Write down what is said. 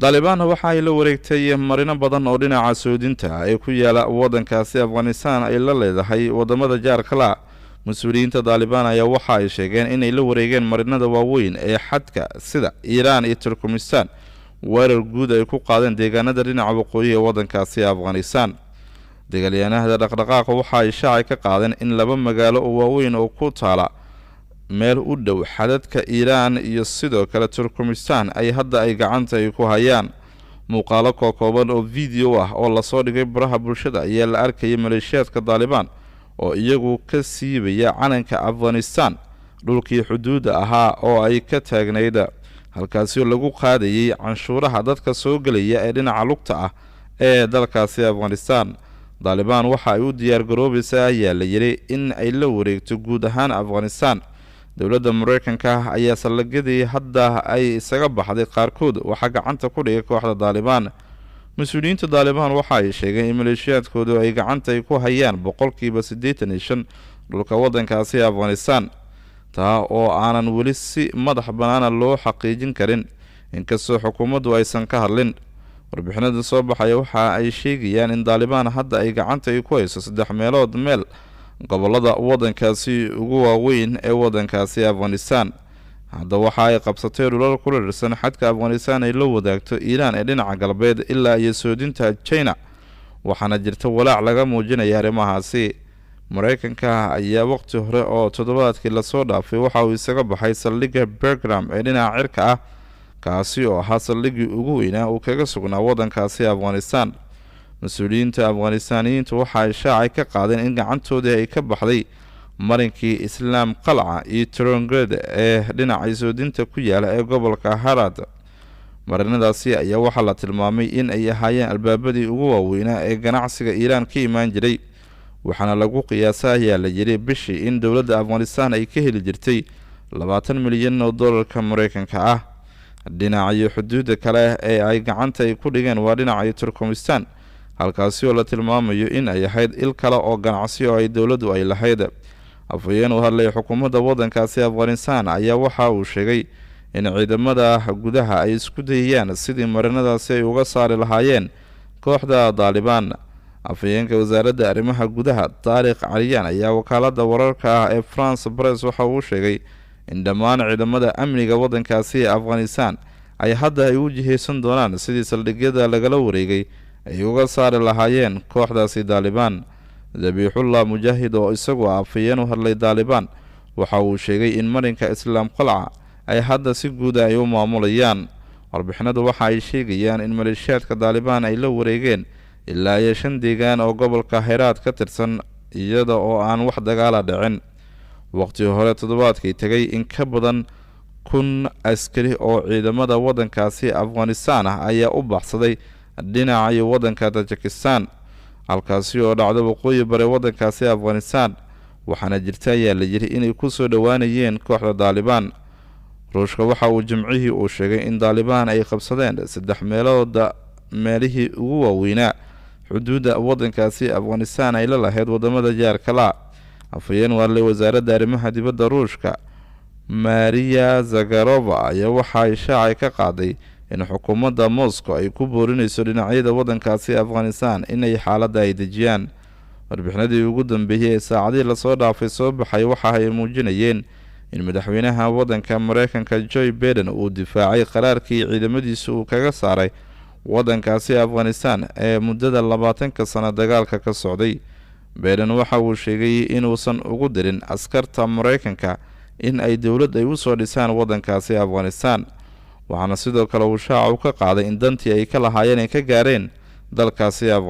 Taliban waxa ay la wareegtay marino badan oo dhinaca Suudinta ay ku yaala wadankaasi Afghanistan ay la leedahay wadamada jaarka la mas'uuliyiinta Taliban ayaa waxa ay sheegeen inay la wareegeen marinada waaweyn ee xadka sida Iran iyo Turkmenistan weerar guud ay ku qaadeen deegaanada dhinaca waqooyi ee wadankaasi Afghanistan. Dagaalyahanada dhaqdhaqaaqa waxa ay shacay ka qaadeen in laba magaalo oo waaweyn oo ku taala meel u dhow xadadka Iran iyo sidoo kale Turkmenistan ay hadda ay gacanta ay ku hayaan. Muuqaalo kooban oo video ah oo la soo dhigay baraha bulshada ayaa la arkayay maleeshiyadka Taliban oo iyagu ka siibaya calanka Afghanistan dhulkii xuduudda ahaa oo ay ka taagneyd halkaasi lagu qaadayay canshuuraha dadka soo galaya ee dhinaca lugta ah ee dalkaasi Afghanistan. Taliban waxa ay u diyaar garoobaysaa ayaa la yiri in ay la wareegto guud ahaan Afghanistan. dowladda Mareykanka ayaa salagadii hadda ay isaga baxday qaarkood waxa gacanta ku dhigay kooxda Taliban. Mas'uuliyiinta Taliban waxa ay sheegeen in maleeshiyadkoodu ay gacanta ku hayaan 85% dhulka wadankaasi Afghanistan, taa oo aanan weli si madax bannaan loo xaqiijin karin inkastoo xukuumaddu aysan ka hadlin. warbixinada soo baxaya waxa ay sheegayaan in Taliban hadda ay gacanta ku hayso 3 meelood meel gobolada wadankaasi ugu waaweyn ee wadankaasi Afghanistan. hadda waxa ay qabsatay dhulal ku leersan xadka Afghanistan ay la wadaagto Iran ee dhinaca galbeed ilaa iyo Suudinta China, waxaana jirta walaac laga muujinayo arrimahaasi. Mareykanka ayaa waqti hore oo toddobaadkii la soo dhaafay waxa uu isaga baxay saldhigga Bagram ee dhinaca cirka ah, kaasi oo ahaa saldhiggii ugu weynaa uu kaga sugnaa wadankaasi Afghanistan. mas'uuliyiinta Afghanistaniyiintu waxa ay shacay ka qaadeen in gacantoodii ay ka baxday marinkii Islam Qalca iyo Trongred ee dhinaca Suudinta ku yaala ee gobolka Herat. marinadaasi ayaa waxa la tilmaamay in ay ahaayeen albaabadii ugu waaweynaa ee ganacsiga Iran ka imaan jiray, waxaana lagu qiyaasayaa la yiri bishii in dowladda Afghanistan ay ka heli jirtay 20 milyan oo dollarka Mareykanka ah. dhinaca xuduudda kale ee ay gacanta ku dhigeen waa dhinaca Turkmenistan, halkaasi oo la tilmaamayo in ay ahayd il kale oo ganacsi oo ay dowladdu ay lahayd. afhayeen u hadlay xukuumadda wadankaasi Afghanistan ayaa waxa uu sheegay in ciidamada gudaha ay isku dayayaan sidii marinadaasi ay uga saari lahaayeen kooxda Taliban. afhayeenka wasaaradda arrimaha gudaha Tariq Ariyan ayaa wakaaladda wararka ah ee France Press waxa uu sheegay in dhammaan ciidamada amniga wadankaasi Afghanistan ay hadda ay u jiheysan doonaan sidii saldhigyada lagala wareegay ay uga saari lahaayeen kooxdaasi Taliban. Zabihullah Mujahid oo isagu afhayeen u hadlay Taliban waxa uu sheegay in marinka Islam Qalca ay hadda si guud ay u maamulayaan. warbixinadu waxa ay sheegayaan in maleeshiyadka Taliban ay la wareegeen ilaa 5 deegaan oo gobolka Herat ka tirsan iyada oo aan wax dagaal dhicin. waqti hore toddobaadkii tagay in ka badan 1000 askari oo ciidamada wadankaasi Afghanistan ah ayaa u baxsaday dhinaca wadanka Tajikistan, halkaasi oo dhacdo waqooyi bari wadankaasi Afghanistan, waxaana jirta ayaa la yiri inay ku soo dhawaanayeen kooxda Taliban. Ruushka waxa uu jimcihii uu sheegay in Taliban ay qabsadeen 3 meelood meelihii ugu waaweynaa xuduudda wadankaasi Afghanistan ay la lahayd wadamada jaarka la. afhayeen u hadlay wasaaradda arrimaha dibadda Ruushka Maria Zakharova ayaa waxa ay shacay ka qaaday in xukuumadda Moscow ay ku boorinayso dhinacyada wadankaasi Afghanistan inay xaaladda ay dejiyaan. warbixinadii ugu dambeeyay ee saacadii la soo dhaafay soo baxay waxa ay muujinayeen in madaxweynaha wadanka Mareykanka Joe Biden uu difaacay qaraarkii ciidamadiisa uu kaga saaray wadankaasi Afghanistan ee muddada 20 sano dagaalka ka socday. Biden waxa uu sheegay inuusan ugu dirin askarta Mareykanka in ay dowlad ay u soo dhisaan wadankaasi Afghanistan, waxaana sidoo kale uu shaaca ka qaaday in dantii ay ka lahaayeen ay ka gaareen dalkaasi Afghanistan.